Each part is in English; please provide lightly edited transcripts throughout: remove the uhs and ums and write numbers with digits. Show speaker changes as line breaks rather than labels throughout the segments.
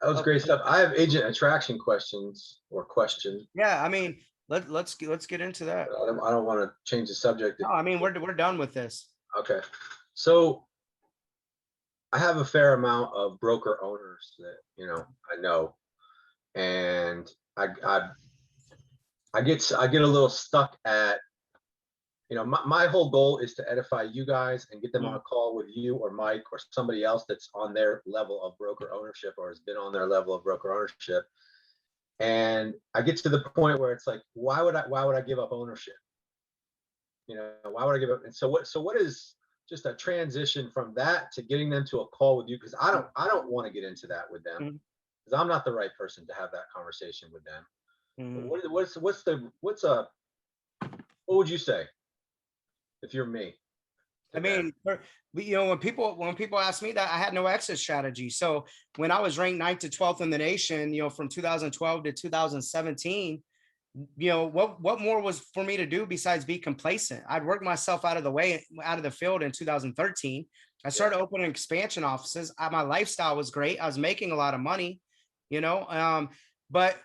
That was great stuff. I have agent attraction questions or question.
Yeah, I mean, let's get into that.
I don't want to change the subject.
No, I mean we're done with this.
Okay. So I have a fair amount of broker owners that, I know, and I get a little stuck at, my whole goal is to edify you guys and get them on a call with you or Mike or somebody else that's on their level of broker ownership or has been on their level of broker ownership. And I get to the point where it's like, why would I give up ownership? Why would I give up? And so what is just a transition from that to getting them to a call with you? Because I don't want to get into that with them, because I'm not the right person to have that conversation with them. What would you say if you're me?
I mean, when people ask me that, I had no exit strategy. So when I was ranked 9th to 12th in the nation, from 2012 to 2017, what more was for me to do besides be complacent? I'd worked myself out of the field in 2013. I started opening expansion offices. My lifestyle was great. I was making a lot of money, but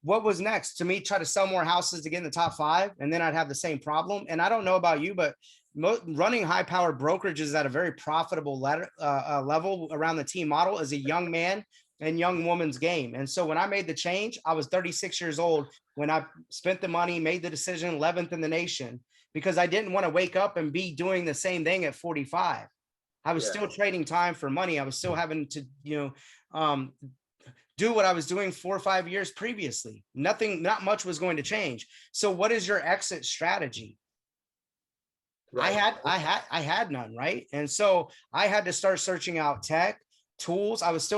what was next? To me, try to sell more houses to get in the top 5, and then I'd have the same problem. And I don't know about you, but running high-powered brokerages at a very profitable level around the team model is a young man and young woman's game. And so when I made the change, I was 36 years old when I spent the money, made the decision, 11th in the nation, because I didn't want to wake up and be doing the same thing at 45. I was still trading time for money. I was still having to, do what I was doing 4 or 5 years previously. Not much was going to change. So what is your exit strategy? Right. I had none. Right. And so I had to start searching out tech tools. I was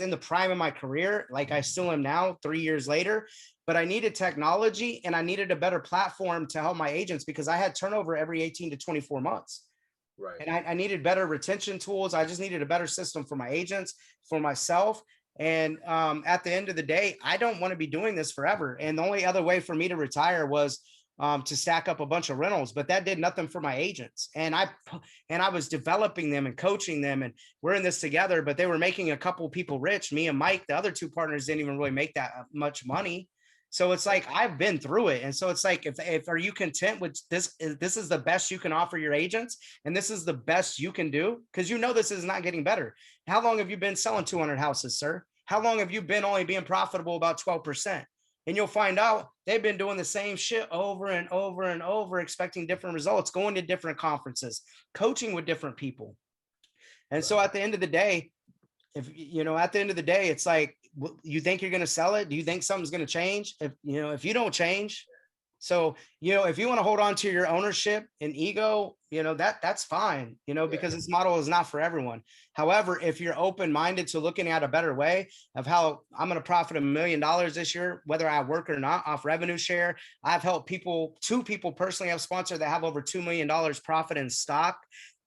in the prime of my career, like I still am now 3 years later, but I needed technology and I needed a better platform to help my agents, because I had turnover every 18 to 24 months. Right. And I needed better retention tools. I just needed a better system for my agents, for myself. And at the end of the day, I don't want to be doing this forever. And the only other way for me to retire was to stack up a bunch of rentals, but that did nothing for my agents. And I was developing them and coaching them, and we're in this together, but they were making a couple of people rich. Me and Mike, the other 2 partners, didn't even really make that much money. So it's like, I've been through it. And so it's like, if are you content with this? This is the best you can offer your agents, and this is the best you can do, because this is not getting better. How long have you been selling 200 houses, sir? How long have you been only being profitable about 12%? And you'll find out they've been doing the same shit over and over and over, expecting different results, going to different conferences, coaching with different people. And so at the end of the day, it's like, you think you're going to sell it? Do you think something's going to change? If you don't change. So, if you want to hold on to your ownership and ego, that's fine, because this model is not for everyone. However, if you're open-minded to looking at a better way of how I'm going to profit $1 million this year, whether I work or not, off revenue share. I've helped 2 people personally I've sponsored that have over $2 million profit in stock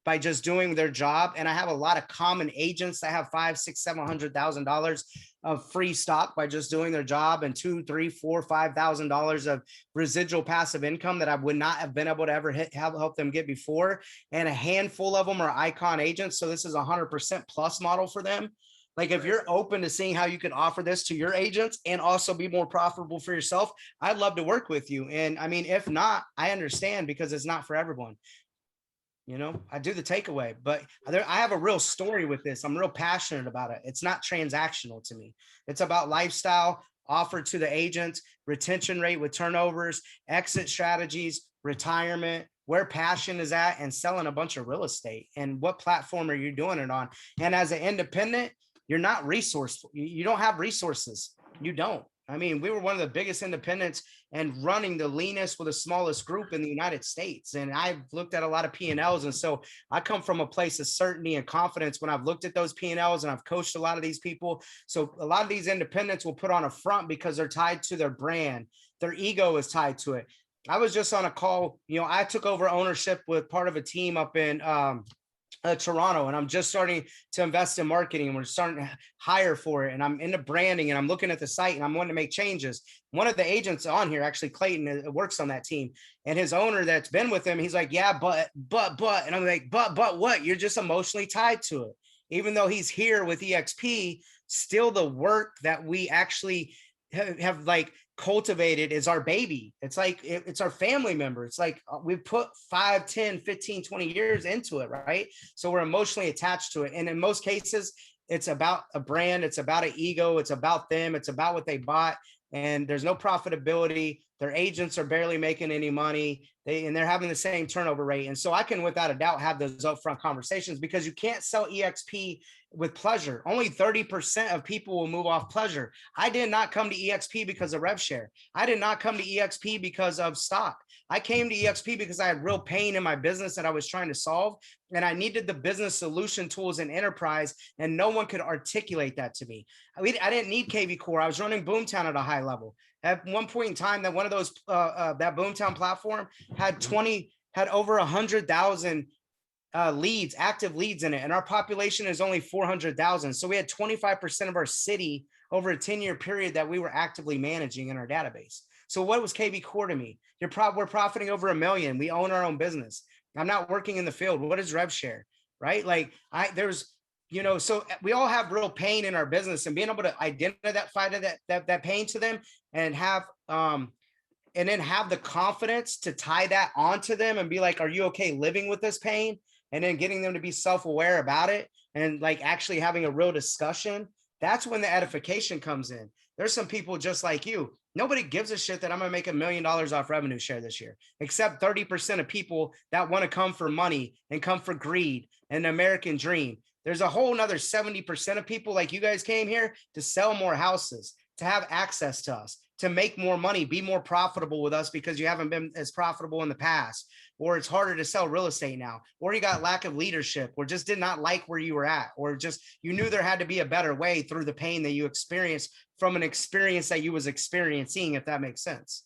by just doing their job. And I have a lot of common agents that have $500,000, $600,000, $700,000 of free stock by just doing their job, and $2,000, $3,000, $4,000, $5,000 of residual passive income that I would not have been able to ever help them get before. And a handful of them are icon agents. So this is 100% plus model for them. Like, if you're open to seeing how you can offer this to your agents and also be more profitable for yourself, I'd love to work with you. And I mean, if not, I understand, because it's not for everyone. I do the takeaway, but I have a real story with this. I'm real passionate about it. It's not transactional to me. It's about lifestyle offered to the agents, retention rate with turnovers, exit strategies, retirement, where passion is at, and selling a bunch of real estate. And what platform are you doing it on? And as an independent, you're not resourceful. You don't have resources. You don't. I mean, we were one of the biggest independents and running the leanest with the smallest group in the United States. And I've looked at a lot of P&Ls. And so I come from a place of certainty and confidence when I've looked at those P&Ls, and I've coached a lot of these people. So a lot of these independents will put on a front because they're tied to their brand. Their ego is tied to it. I was just on a call. I took over ownership with part of a team up in Toronto, and I'm just starting to invest in marketing, and we're starting to hire for it. And I'm into branding, and I'm looking at the site, and I'm wanting to make changes. One of the agents on here, actually Clayton, works on that team, and his owner that's been with him, he's like, yeah, but, and I'm like, but what? You're just emotionally tied to it. even though he's here with EXP, still the work that we actually have like cultivated is our baby. It's like it's our family member. It's like we put 5, 10, 15, 20 years into it, right? So we're emotionally attached to it. And in most cases, it's about a brand, it's about an ego, it's about them, it's about what they bought, and there's no profitability. Their agents are barely making any money. They're having the same turnover rate. And so I can without a doubt have those upfront conversations, because you can't sell EXP with pleasure. Only 30% of people will move off pleasure. I did not come to EXP because of rev share. I did not come to EXP because of stock. I came to EXP because I had real pain in my business that I was trying to solve. And I needed the business solution tools and enterprise, and no one could articulate that to me. I didn't need KV Core. I was running Boomtown at a high level. At one point in time, that one of those that Boomtown platform had over 100,000 leads, active leads in it, and our population is only 400,000. So we had 25% of our city over a 10-year period that we were actively managing in our database. So what was KV Core to me? We're profiting over $1 million. We own our own business. I'm not working in the field. What is rev share, right? Like so we all have real pain in our business, and being able to identify that pain to them and have and then have the confidence to tie that onto them and be like, are you okay living with this pain? And then getting them to be self-aware about it and like actually having a real discussion. That's when the edification comes in. There's some people just like you. Nobody gives a shit that I'm going to make $1 million off revenue share this year, except 30% of people that want to come for money and come for greed and the American dream. There's a whole nother 70% of people like you guys came here to sell more houses, to have access to us, to make more money, be more profitable with us because you haven't been as profitable in the past, or it's harder to sell real estate now, or you got lack of leadership, or just did not like where you were at, or just you knew there had to be a better way through the pain that you experienced from an experience that you was experiencing, if that makes sense.